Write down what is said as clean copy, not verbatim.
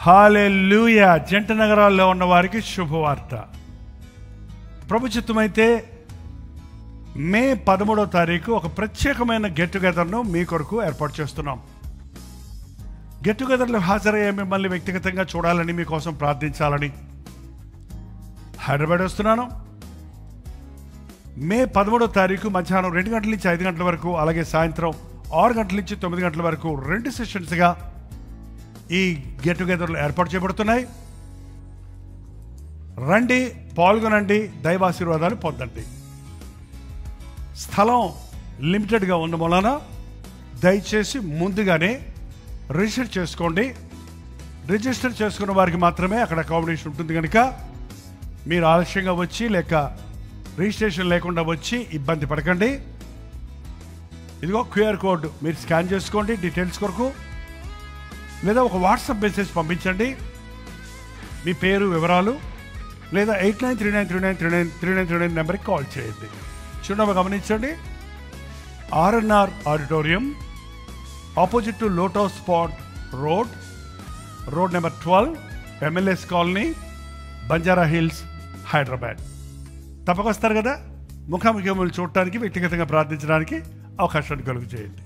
హల్లెలూయా. జంట నగరాల్లో ఉన్న వారికి శుభవార్త. ప్రభు చిత్తమైతే మే 13వ తారీఖు ఒక ప్రత్యేకమైన గెట్ టుగెదర్ను మీ కొరకు ఏర్పాటు చేస్తున్నాం. గెట్ టుగెదర్లో హాజరయ్యే మిమ్మల్ని వ్యక్తిగతంగా చూడాలని, మీకోసం ప్రార్థించాలని హైదరాబాద్ వస్తున్నాను. మే 13వ తారీఖు మధ్యాహ్నం 2 గంటల నుంచి 5 గంటల వరకు, అలాగే సాయంత్రం 6 గంటల నుంచి 9 గంటల వరకు 2 సెషన్స్గా ఈ గెట్ టుగెదర్లు ఏర్పాటు చేయబడుతున్నాయి. రండి, పాల్గొనండి, దైవాశీర్వాదాలు పొందండి. స్థలం లిమిటెడ్గా ఉన్న మూలన దయచేసి ముందుగానే రిజిస్టర్ చేసుకోండి. రిజిస్టర్ చేసుకున్న వారికి మాత్రమే అక్కడ అకామిడేషన్ ఉంటుంది కనుక మీరు ఆలస్యంగా వచ్చి లేక రిజిస్ట్రేషన్ లేకుండా వచ్చి ఇబ్బంది పడకండి. ఇదిగో QR కోడ్ మీరు స్కాన్ చేసుకోండి డీటెయిల్స్ కొరకు, లేదా ఒక వాట్సాప్ మెసేజ్ పంపించండి మీ పేరు వివరాలు, లేదా 8939393939 నెంబర్కి కాల్ చేయండి. చిరునామా గమనించండి. RNR auditorium, opposite to Lotus Pond Road number 12, MLS colony, Banjara Hills, Hyderabad. తప్పక వస్తారు కదా. ముఖాముఖి చూడటానికి, వ్యక్తిగతంగా ప్రార్థించడానికి అవకాశాన్ని కలుగు చేయండి.